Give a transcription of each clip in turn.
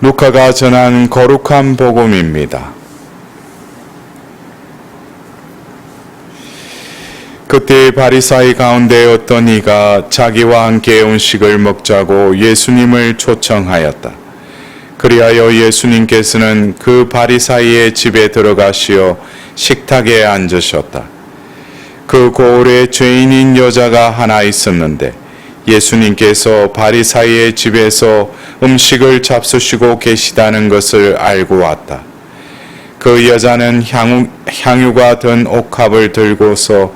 루카가 전한 거룩한 복음입니다. 그때 바리사이 가운데 어떤 이가 자기와 함께 음식을 먹자고 예수님을 초청하였다. 그리하여 예수님께서는 그 바리사이의 집에 들어가시어 식탁에 앉으셨다. 그 고을에 죄인인 여자가 하나 있었는데 예수님께서 바리사이의 집에서 음식을 잡수시고 계시다는 것을 알고 왔다. 그 여자는 향유가 든 옥합을 들고서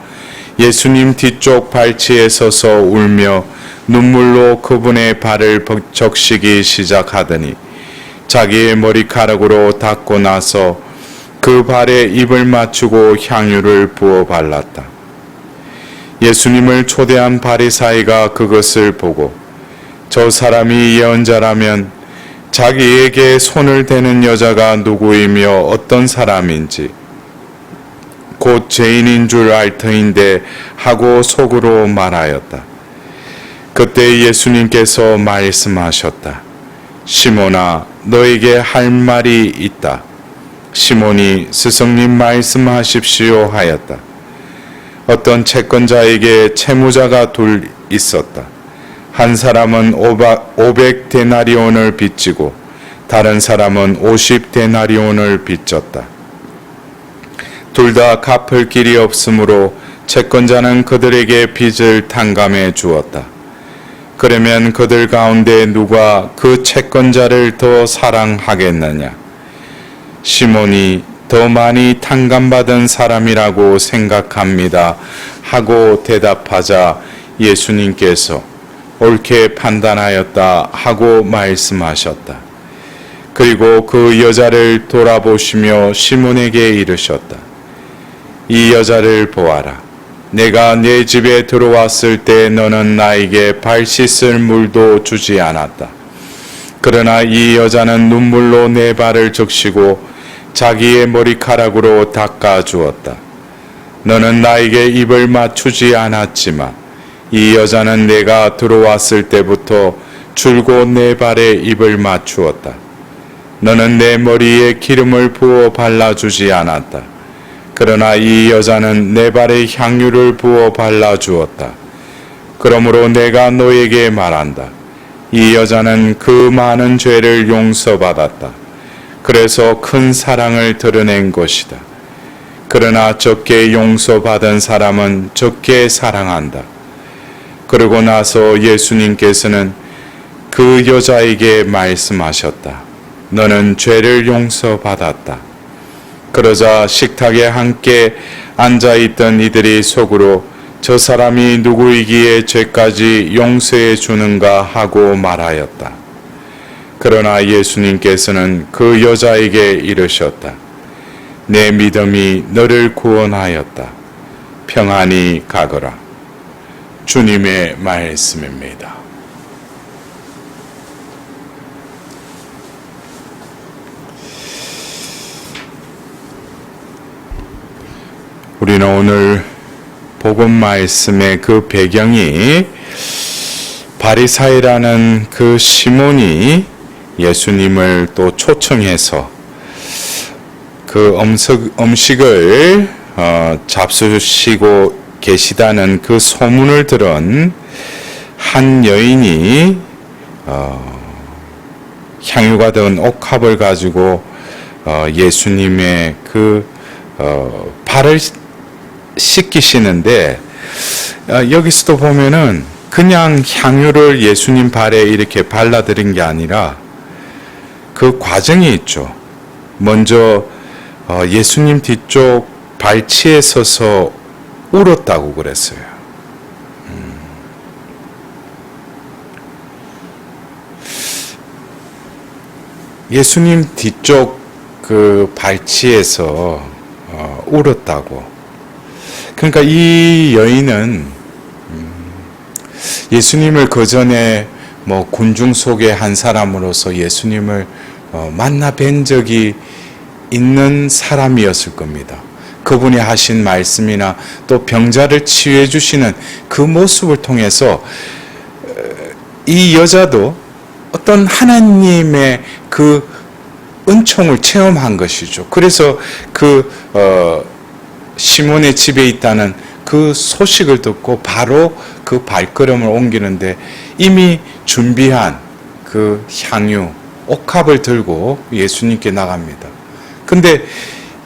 예수님 뒤쪽 발치에 서서 울며 눈물로 그분의 발을 적시기 시작하더니 자기의 머리카락으로 닦고 나서 그 발에 입을 맞추고 향유를 부어 발랐다. 예수님을 초대한 바리사이가 그것을 보고 저 사람이 예언자라면 자기에게 손을 대는 여자가 누구이며 어떤 사람인지 곧 죄인인 줄 알 터인데 하고 속으로 말하였다. 그때 예수님께서 말씀하셨다. 시몬아, 너에게 할 말이 있다. 시몬이 스승님 말씀하십시오 하였다. 어떤 채권자에게 채무자가 둘 있었다. 한 사람은 500데나리온을 빚지고 다른 사람은 50데나리온을 빚졌다. 둘 다 갚을 길이 없으므로 채권자는 그들에게 빚을 탕감해 주었다. 그러면 그들 가운데 누가 그 채권자를 더 사랑하겠느냐? 시몬이 더 많이 탕감받은 사람이라고 생각합니다 하고 대답하자 예수님께서 옳게 판단하였다 하고 말씀하셨다. 그리고 그 여자를 돌아보시며 시몬에게 이르셨다. 이 여자를 보아라. 내가 내 집에 들어왔을 때 너는 나에게 발 씻을 물도 주지 않았다. 그러나 이 여자는 눈물로 내 발을 적시고 자기의 머리카락으로 닦아 주었다. 너는 나에게 입을 맞추지 않았지만 이 여자는 내가 들어왔을 때부터 줄곧 내 발에 입을 맞추었다. 너는 내 머리에 기름을 부어 발라주지 않았다. 그러나 이 여자는 내 발에 향유를 부어 발라주었다. 그러므로 내가 너에게 말한다. 이 여자는 그 많은 죄를 용서받았다. 그래서 큰 사랑을 드러낸 것이다. 그러나 적게 용서받은 사람은 적게 사랑한다. 그러고 나서 예수님께서는 그 여자에게 말씀하셨다. 너는 죄를 용서받았다. 그러자 식탁에 함께 앉아있던 이들이 속으로 저 사람이 누구이기에 죄까지 용서해 주는가 하고 말하였다. 그러나 예수님께서는 그 여자에게 이르셨다. 내 믿음이 너를 구원하였다. 평안히 가거라. 주님의 말씀입니다. 우리는 오늘 복음 말씀의 그 배경이 바리사이라는 그 시몬이 예수님을 또 초청해서 그 음식을 잡수시고 계시다는 그 소문을 들은 한 여인이 향유가 든 옥합을 가지고 예수님의 그 발을 씻기시는데 여기서도 보면은 그냥 향유를 예수님 발에 이렇게 발라드린 게 아니라 그 과정이 있죠. 먼저 예수님 뒤쪽 발치에 서서 울었다고 그랬어요. 예수님 뒤쪽 그 발치에서 울었다고. 그러니까 이 여인은 예수님을 그 전에 뭐 군중 속의 한 사람으로서 예수님을 만나 뵌 적이 있는 사람이었을 겁니다. 그분이 하신 말씀이나 또 병자를 치유해 주시는 그 모습을 통해서 이 여자도 어떤 하나님의 그 은총을 체험한 것이죠. 그래서 시몬의 집에 있다는 그 소식을 듣고 바로 그 발걸음을 옮기는데 이미 준비한 그 향유, 옥합을 들고 예수님께 나갑니다. 근데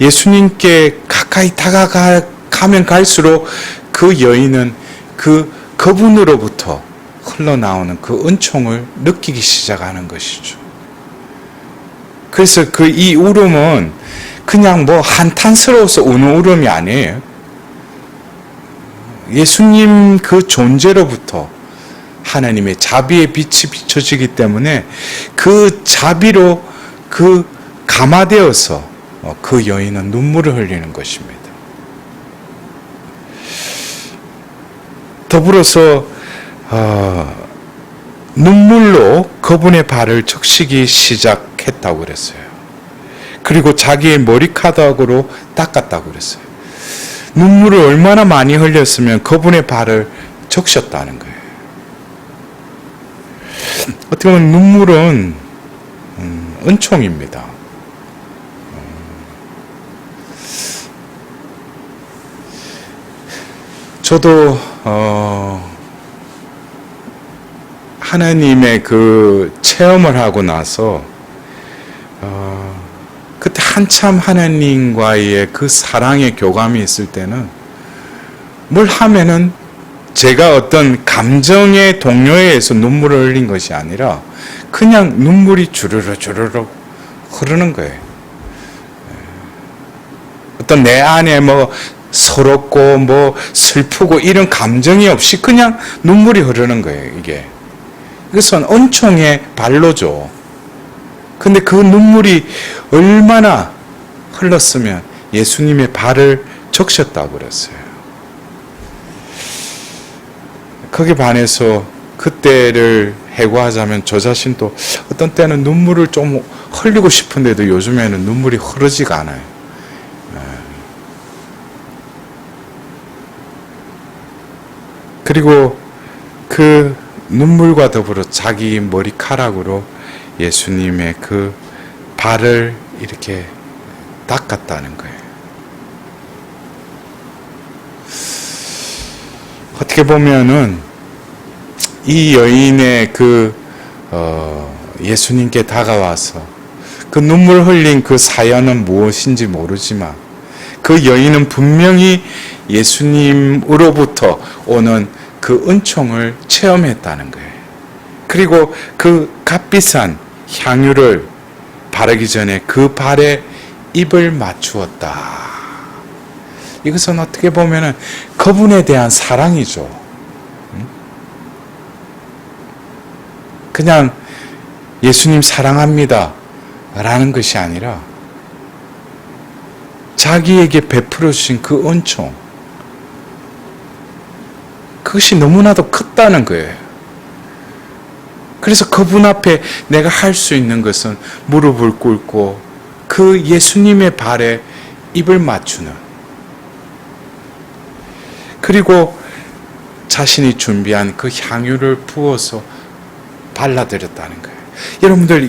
예수님께 가까이 다가가면 갈수록 그 여인은 그분으로부터 흘러나오는 그 은총을 느끼기 시작하는 것이죠. 그래서 이 울음은 그냥 뭐 한탄스러워서 우는 울음이 아니에요. 예수님 그 존재로부터 하나님의 자비의 빛이 비춰지기 때문에 그 자비로 감화되어서 그 여인은 눈물을 흘리는 것입니다. 더불어서 눈물로 그분의 발을 적시기 시작했다고 그랬어요. 그리고 자기의 머리카락으로 닦았다고 그랬어요. 눈물을 얼마나 많이 흘렸으면 그분의 발을 적셨다는 거예요. 어떻게 보면 눈물은 은총입니다. 저도 하나님의 그 체험을 하고 나서 그때 한참 하나님과의 그 사랑의 교감이 있을 때는 뭘 하면은 제가 어떤 감정의 동요에 의해서 눈물을 흘린 것이 아니라 그냥 눈물이 주르륵 흐르는 거예요. 어떤 내 안에 뭐 서럽고 뭐 슬프고 이런 감정이 없이 그냥 눈물이 흐르는 거예요, 이게. 그것은 은총의 발로죠. 근데 그 눈물이 얼마나 흘렀으면 예수님의 발을 적셨다고 그랬어요. 거기에 반해서 그때를 해고하자면 저 자신도 어떤 때는 눈물을 좀 흘리고 싶은데도 요즘에는 눈물이 흐르지가 않아요. 그리고 그 눈물과 더불어 자기 머리카락으로 예수님의 그 발을 이렇게 닦았다는 거예요. 어떻게 보면은 이 여인의 예수님께 다가와서 그 눈물 흘린 그 사연은 무엇인지 모르지만 그 여인은 분명히 예수님으로부터 오는 그 은총을 체험했다는 거예요. 그리고 그 값비싼 향유를 바르기 전에 그 발에 입을 맞추었다. 이것은 어떻게 보면은 그분에 대한 사랑이죠. 그냥 예수님 사랑합니다 라는 것이 아니라 자기에게 베풀어 주신 그 은총, 그것이 너무나도 컸다는 거예요. 그래서 그분 앞에 내가 할 수 있는 것은 무릎을 꿇고 그 예수님의 발에 입을 맞추는, 그리고 자신이 준비한 그 향유를 부어서 발라드렸다는 거예요. 여러분들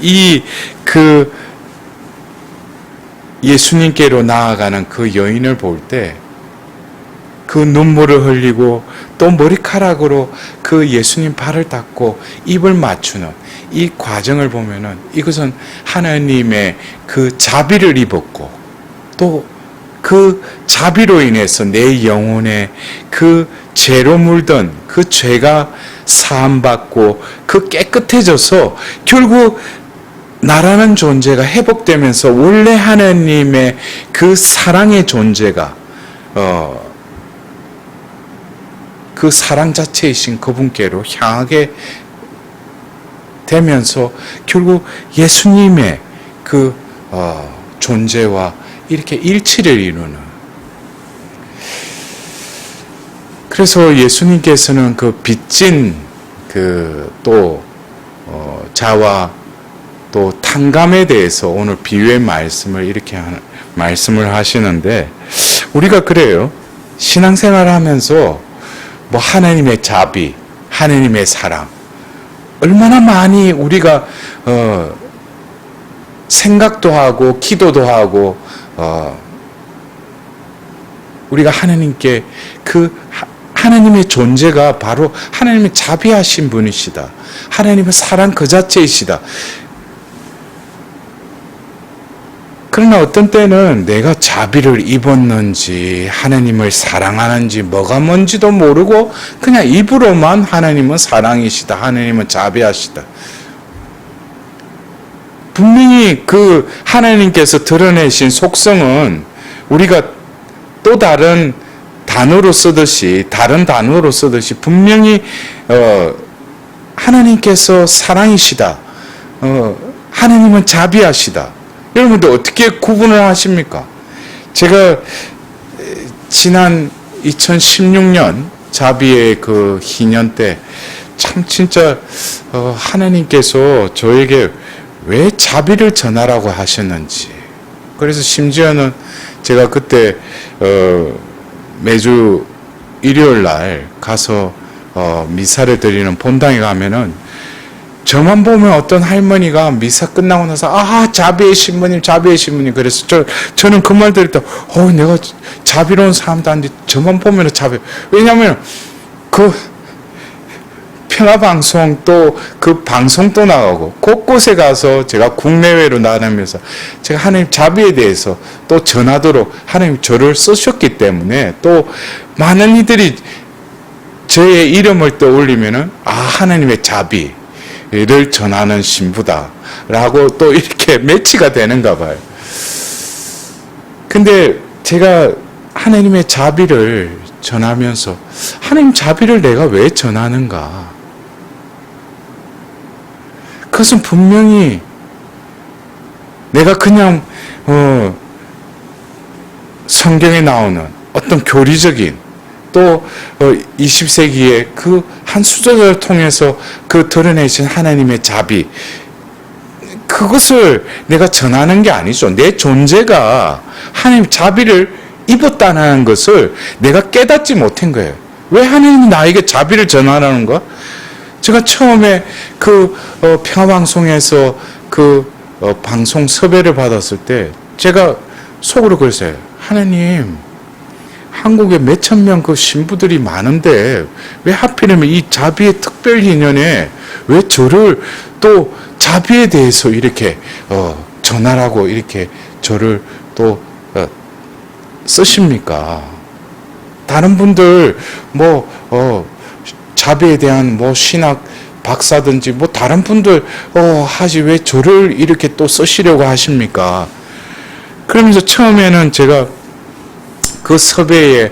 예수님께로 나아가는 그 여인을 볼 때 그 눈물을 흘리고 또 머리카락으로 그 예수님 발을 닦고 입을 맞추는 이 과정을 보면은 이것은 하나님의 그 자비를 입었고 또 그 자비로 인해서 내 영혼에 그 죄로 물던 그 죄가 사함받고 그 깨끗해져서 결국 나라는 존재가 회복되면서 원래 하나님의 그 사랑의 존재가 그 사랑 자체이신 그분께로 향하게 되면서 결국 예수님의 그 존재와 이렇게 일치를 이루는, 그래서 예수님께서는 그 빚진 또 자와 또 탕감에 대해서 오늘 비유의 말씀을 이렇게 말씀을 하시는데, 우리가 그래요. 신앙생활을 하면서 뭐 하나님의 자비, 하나님의 사랑, 얼마나 많이 우리가 생각도 하고 기도도 하고 우리가 하나님께 하나님의 존재가 바로 하나님의 자비하신 분이시다. 하나님의 사랑 그 자체이시다. 그러나 어떤 때는 내가 자비를 입었는지 하나님을 사랑하는지 뭐가 뭔지도 모르고 그냥 입으로만 하나님은 사랑이시다. 하나님은 자비하시다. 분명히 그 하나님께서 드러내신 속성은 우리가 또 다른 단어로 쓰듯이 분명히 하나님께서 사랑이시다. 하나님은 자비하시다. 여러분들 어떻게 구분을 하십니까? 제가 지난 2016년 자비의 그 희년 때 참 진짜 하나님께서 저에게 왜 자비를 전하라고 하셨는지, 그래서 심지어는 제가 그때 매주 일요일 날 가서 미사를 드리는 본당에 가면은 저만 보면 어떤 할머니가 미사 끝나고 나서 자비의 신부님 그래서 저는 그 말 들을 때 내가 자비로운 사람도 아닌데 저만 보면 자비. 왜냐하면 그 평화방송 또 그 방송도 나가고 곳곳에 가서 제가 국내외로 나가면서 제가 하나님 자비에 대해서 또 전하도록 하나님 저를 쓰셨기 때문에 또 많은 이들이 저의 이름을 떠올리면은 하나님의 자비를 전하는 신부다라고 또 이렇게 매치가 되는가 봐요. 근데 제가 하나님의 자비를 전하면서 하나님 자비를 내가 왜 전하는가? 그것은 분명히 내가 그냥 성경에 나오는 어떤 교리적인 또 20세기의 그 한 수절을 통해서 그 드러내신 하나님의 자비, 그것을 내가 전하는 게 아니죠. 내 존재가 하나님 자비를 입었다는 것을 내가 깨닫지 못한 거예요. 왜 하나님이 나에게 자비를 전하라는 거야? 제가 처음에 그 평화방송에서 그 방송 섭외를 받았을 때 제가 속으로 그랬어요. 하나님, 한국에 몇천 명 그 신부들이 많은데 왜 하필이면 이 자비의 특별 희년에 왜 저를 또 자비에 대해서 이렇게 전하라고 이렇게 저를 또 쓰십니까? 다른 분들 자비에 대한 신학 박사든지 다른 분들 하지 왜 저를 이렇게 또 쓰시려고 하십니까? 그러면서 처음에는 제가 그 섭외에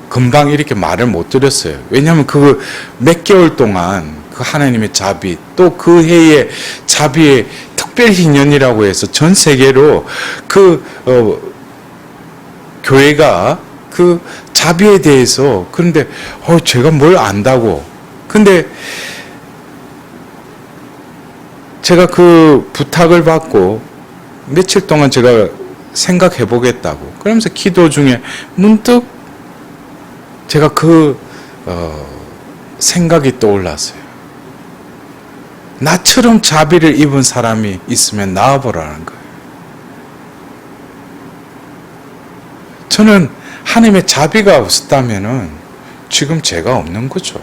금방 이렇게 말을 못 드렸어요. 왜냐하면 그 몇 개월 동안 그 하나님의 자비, 또 그 해의 자비의 특별 희년이라고 해서 전 세계로 그 교회가 그 자비에 대해서, 그런데 제가 뭘 안다고. 근데 제가 그 부탁을 받고 며칠 동안 제가 생각해 보겠다고 그러면서 기도 중에 문득 제가 그 생각이 떠올랐어요. 나처럼 자비를 입은 사람이 있으면 나와보라는 거예요. 저는 하나님의 자비가 없었다면은 지금 제가 없는 거죠.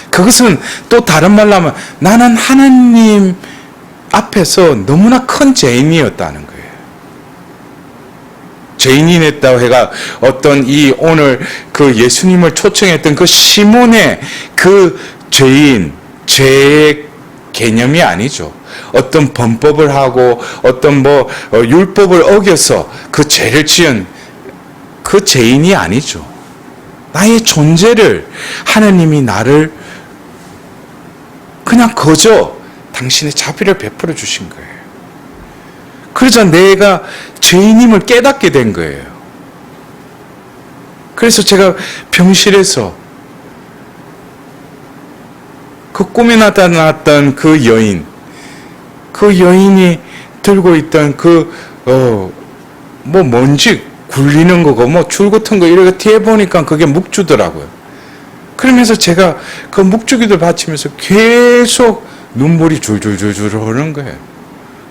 그것은 또 다른 말로 하면 나는 하나님 앞에서 너무나 큰 죄인이었다는 거예요. 죄인이었다고 해가 어떤 이 오늘 그 예수님을 초청했던 그 시몬의 그 죄의 개념이 아니죠. 어떤 범법을 하고 어떤 율법을 어겨서 그 죄를 지은 그 죄인이 아니죠. 나의 존재를 하나님이 나를 그냥 거저 당신의 자비를 베풀어 주신 거예요. 그래서 내가 죄인임을 깨닫게 된 거예요. 그래서 제가 병실에서 그 꿈에 나타났던 그 여인이 들고 있던 뭔지 굴리는 거고 줄 같은 거 이렇게 뒤에 보니까 그게 묵주더라고요. 그러면서 제가 그 묵주기도 바치면서 계속 눈물이 줄줄줄줄 흐르는 거예요.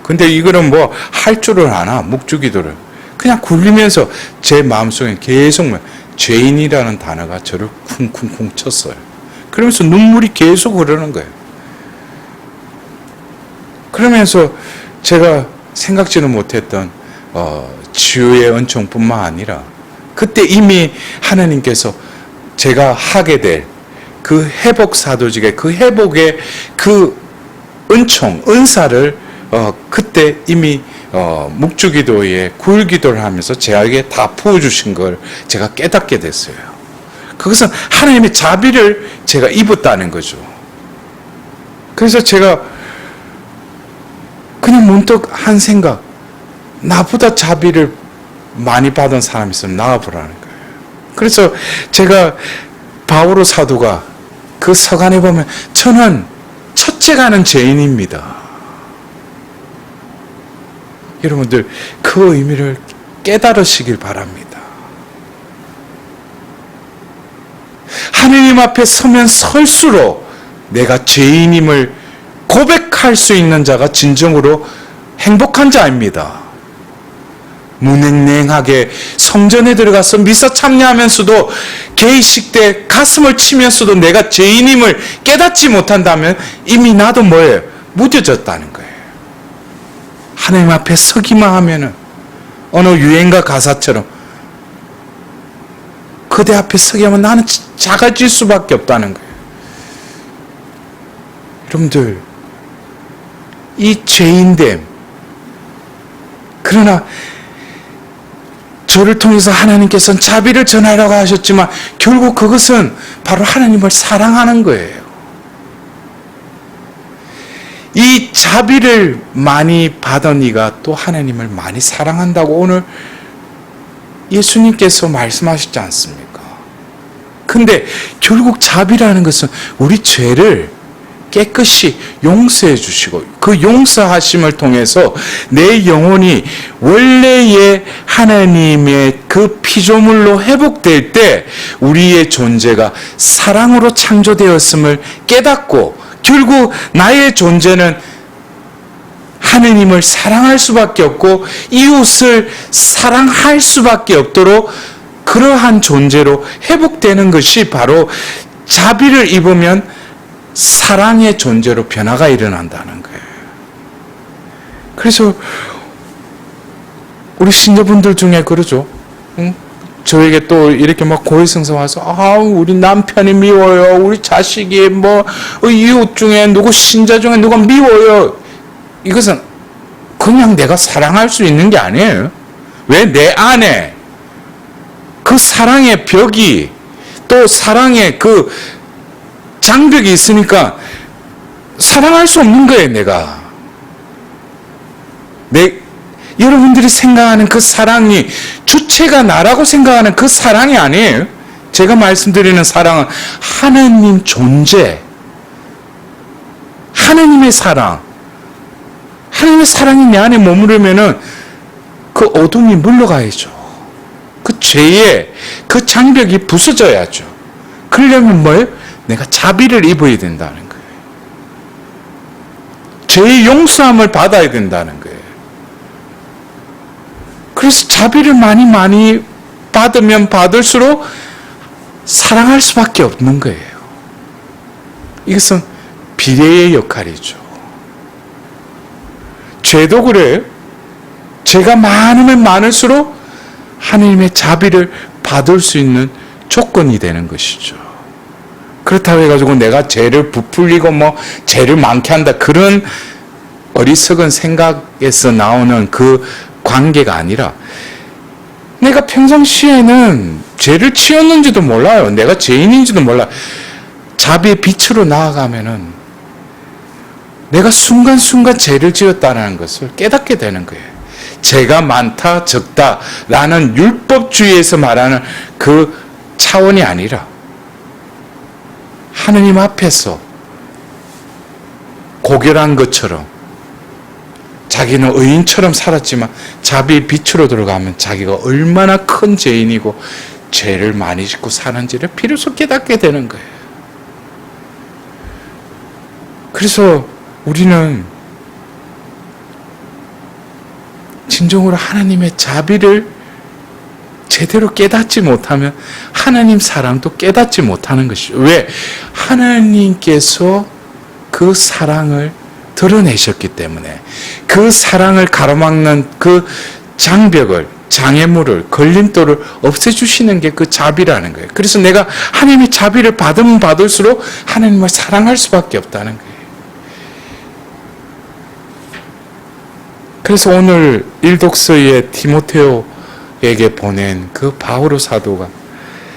근데 이거는 뭐 할 줄을 아나, 묵주기도를. 그냥 굴리면서 제 마음속에 계속 죄인이라는 단어가 저를 쿵쿵쿵 쳤어요. 그러면서 눈물이 계속 흐르는 거예요. 그러면서 제가 생각지도 못했던 치유의 은총뿐만 아니라 그때 이미 하나님께서 제가 하게 될 그 회복 사도직의 그 회복의 그 은총, 은사를 그때 이미 묵주기도에 굴기도를 하면서 제에게 다 부어주신 걸 제가 깨닫게 됐어요. 그것은 하나님의 자비를 제가 입었다는 거죠. 그래서 제가 그냥 문득 한 생각, 나보다 자비를 많이 받은 사람이 있으면 나와보라는 거예요. 그래서 제가 바오로 사도가 그 서간에 보면 저는 첫째가 하는 죄인입니다. 여러분들 그 의미를 깨달으시길 바랍니다. 하느님 앞에 서면 설수록 내가 죄인임을 고백할 수 있는 자가 진정으로 행복한 자입니다. 무냉랭하게 성전에 들어가서 미사 참여하면서도 개의식 때 가슴을 치면서도 내가 죄인임을 깨닫지 못한다면 이미 나도 뭐예요? 무뎌졌다는 거예요. 하나님 앞에 서기만 하면은 어느 유행가 가사처럼 그대 앞에 서게 하면 나는 작아질 수밖에 없다는 거예요. 여러분들 이 죄인됨, 그러나 저를 통해서 하나님께서는 자비를 전하라고 하셨지만 결국 그것은 바로 하나님을 사랑하는 거예요. 이 자비를 많이 받은 이가 또 하나님을 많이 사랑한다고 오늘 예수님께서 말씀하셨지 않습니까? 근데 결국 자비라는 것은 우리 죄를 깨끗이 용서해 주시고 그 용서하심을 통해서 내 영혼이 원래의 하나님의 그 피조물로 회복될 때 우리의 존재가 사랑으로 창조되었음을 깨닫고 결국 나의 존재는 하느님을 사랑할 수밖에 없고 이웃을 사랑할 수밖에 없도록 그러한 존재로 회복되는 것이 바로 자비를 입으면 사랑의 존재로 변화가 일어난다는 거예요. 그래서 우리 신자분들 중에 그러죠. 응? 저에게 또 이렇게 막 고해성사 와서 우리 남편이 미워요. 우리 자식이 이웃 중에 누구 신자 중에 누가 미워요. 이것은 그냥 내가 사랑할 수 있는 게 아니에요. 왜? 내 안에 그 사랑의 벽이 또 사랑의 그 장벽이 있으니까 사랑할 수 없는 거예요, 내가. 여러분들이 생각하는 그 사랑이 주체가 나라고 생각하는 그 사랑이 아니에요. 제가 말씀드리는 사랑은 하나님 존재, 하나님의 사랑. 하나님의 사랑이 내 안에 머무르면은 그 어둠이 물러가야죠. 그 죄의 그 장벽이 부서져야죠. 그러려면 뭐예요? 내가 자비를 입어야 된다는 거예요. 죄의 용서함을 받아야 된다는 거예요. 그래서 자비를 많이 받으면 받을수록 사랑할 수밖에 없는 거예요. 이것은 비례의 역할이죠. 죄도 그래요. 죄가 많으면 많을수록 하나님의 자비를 받을 수 있는 조건이 되는 것이죠. 그렇다고 해가지고 내가 죄를 부풀리고 죄를 많게 한다 그런 어리석은 생각에서 나오는 그 관계가 아니라 내가 평상시에는 죄를 치웠는지도 몰라요. 내가 죄인인지도 몰라. 자비의 빛으로 나아가면은 내가 순간순간 죄를 지었다는 것을 깨닫게 되는 거예요. 죄가 많다 적다라는 율법주의에서 말하는 그 차원이 아니라 하느님 앞에서 고결한 것처럼 자기는 의인처럼 살았지만 자비의 빛으로 들어가면 자기가 얼마나 큰 죄인이고 죄를 많이 짓고 사는지를 비로소 깨닫게 되는 거예요. 그래서 우리는 진정으로 하나님의 자비를 제대로 깨닫지 못하면 하나님 사랑도 깨닫지 못하는 것이죠. 왜? 하나님께서 그 사랑을 드러내셨기 때문에 그 사랑을 가로막는 그 장벽을, 장애물을, 걸림돌을 없애주시는 게 그 자비라는 거예요. 그래서 내가 하나님의 자비를 받으면 받을수록 하나님을 사랑할 수밖에 없다는 거예요. 그래서 오늘 일독서에 디모데오에게 보낸 그 바오로 사도가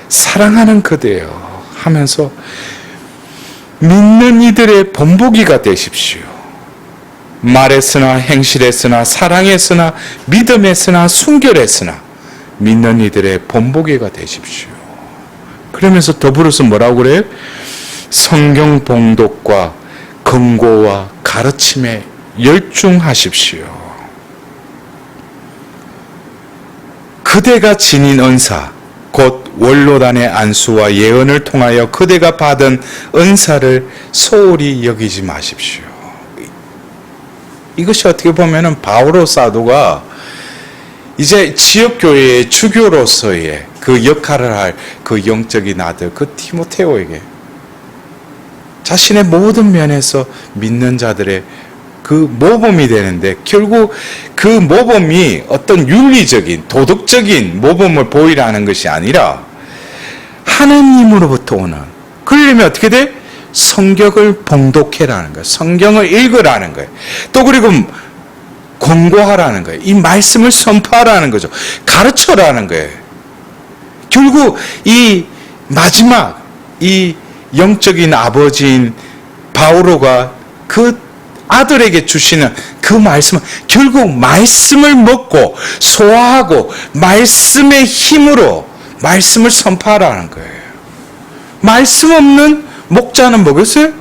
사랑하는 그대여 하면서 믿는 이들의 본보기가 되십시오. 말했으나 행실했으나 사랑했으나 믿음했으나 순결했으나 믿는 이들의 본보기가 되십시오. 그러면서 더불어서 뭐라고 그래요? 성경 봉독과 권고와 가르침에 열중하십시오. 그대가 지닌 은사 곧 원로단의 안수와 예언을 통하여 그대가 받은 은사를 소홀히 여기지 마십시오. 이것이 어떻게 보면 바오로 사도가 이제 지역교회의 주교로서의 그 역할을 할 그 영적인 아들 그 디모데오에게 자신의 모든 면에서 믿는 자들의 그 모범이 되는데, 결국 그 모범이 어떤 윤리적인 도덕적인 모범을 보이라는 것이 아니라 하나님으로부터 오는, 그러려면 어떻게 돼? 성경을 봉독해라는 거예요. 성경을 읽으라는 거예요. 또 그리고 권고하라는 거예요. 이 말씀을 선포하라는 거죠. 가르쳐라는 거예요. 결국 이 마지막 이 영적인 아버지인 바오로가 그 아들에게 주시는 그 말씀은 결국 말씀을 먹고 소화하고 말씀의 힘으로 말씀을 선포하라는 거예요. 말씀 없는 목자는 뭐겠어요?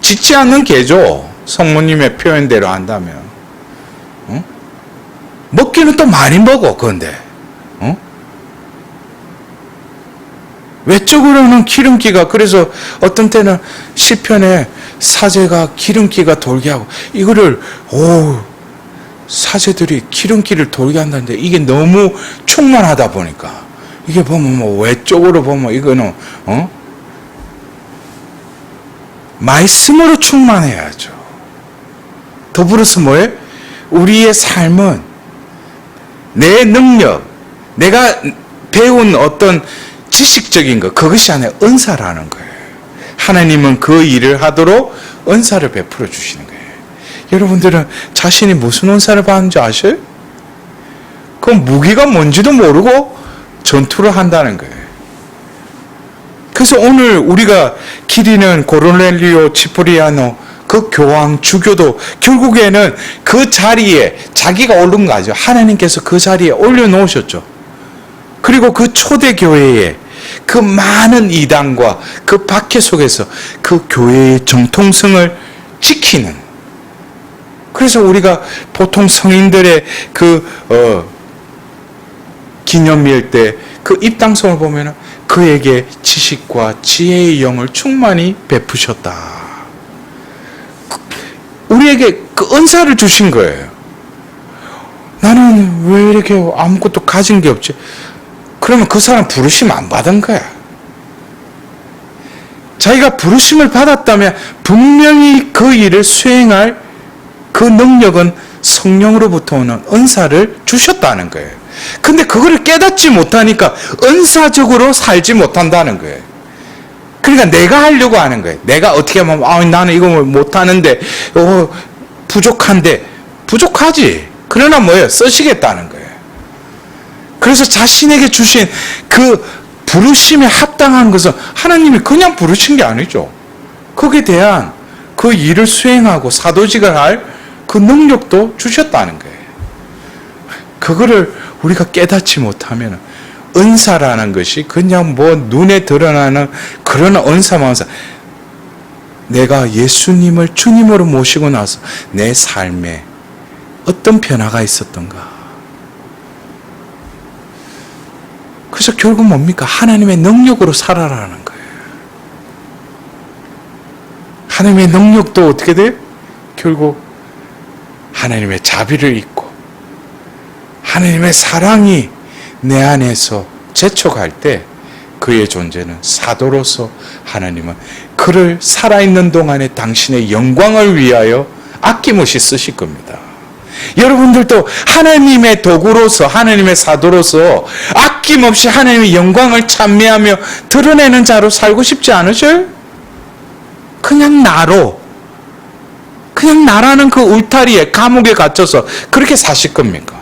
짖지 않는 개죠. 성모님의 표현대로 한다면. 먹기는 또 많이 먹어. 그런데 외적으로는 기름기가, 그래서 어떤 때는 시편에 사제가 기름기가 돌게 하고, 이거를 사제들이 기름기를 돌게 한다는데 이게 너무 충만하다 보니까 이게 보면 뭐 외적으로 보면 이거는 말씀으로 충만해야죠. 더불어서 뭐예요? 우리의 삶은 내 능력, 내가 배운 어떤 지식적인 것, 그것이 아니라 은사라는 거예요. 하나님은 그 일을 하도록 은사를 베풀어 주시는 거예요. 여러분들은 자신이 무슨 은사를 받는지 아셔요? 그 무기가 뭔지도 모르고 전투를 한다는 거예요. 그래서 오늘 우리가 기리는 고르넬리오 치프리아노 그 교황 주교도 결국에는 그 자리에 자기가 오른 거죠. 하나님께서 그 자리에 올려놓으셨죠. 그리고 그 초대교회에 그 많은 이단과 그 박해 속에서 그 교회의 정통성을 지키는, 그래서 우리가 보통 성인들의 그 기념일 때 그 입당성을 보면 그에게 지식과 지혜의 영을 충만히 베푸셨다. 우리에게 그 은사를 주신 거예요. 나는 왜 이렇게 아무것도 가진 게 없지? 그러면 그 사람 부르심 안 받은 거야. 자기가 부르심을 받았다면 분명히 그 일을 수행할 그 능력은 성령으로부터 오는 은사를 주셨다는 거예요. 근데 그거를 깨닫지 못하니까 은사적으로 살지 못한다는 거예요. 그러니까 내가 하려고 하는 거예요. 내가 어떻게 하면 나는 이거 못하는데 부족한데, 부족하지. 그러나 뭐예요? 쓰시겠다는 거예요. 그래서 자신에게 주신 그 부르심에 합당한 것은 하나님이 그냥 부르신 게 아니죠. 거기에 대한 그 일을 수행하고 사도직을 할 그 능력도 주셨다는 거예요. 그거를 우리가 깨닫지 못하면 은사라는 것이 그냥 뭐 눈에 드러나는 그런 은사만, 내가 예수님을 주님으로 모시고 나서 내 삶에 어떤 변화가 있었던가. 그래서 결국 뭡니까? 하나님의 능력으로 살아라는 거예요. 하나님의 능력도 어떻게 돼? 결국 하나님의 자비를 잊고 하나님의 사랑이 내 안에서 재촉할 때 그의 존재는 사도로서 하나님은 그를 살아있는 동안에 당신의 영광을 위하여 아낌없이 쓰실 겁니다. 여러분들도 하나님의 도구로서 하나님의 사도로서 아낌없이 하나님의 영광을 찬미하며 드러내는 자로 살고 싶지 않으셔요? 그냥 나라는 그 울타리에 감옥에 갇혀서 그렇게 사실 겁니까?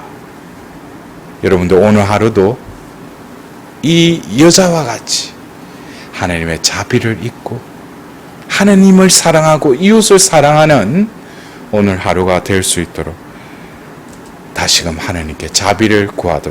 여러분들 오늘 하루도 이 여자와 같이 하나님의 자비를 잊고 하나님을 사랑하고 이웃을 사랑하는 오늘 하루가 될 수 있도록 다시금 하나님께 자비를 구하도록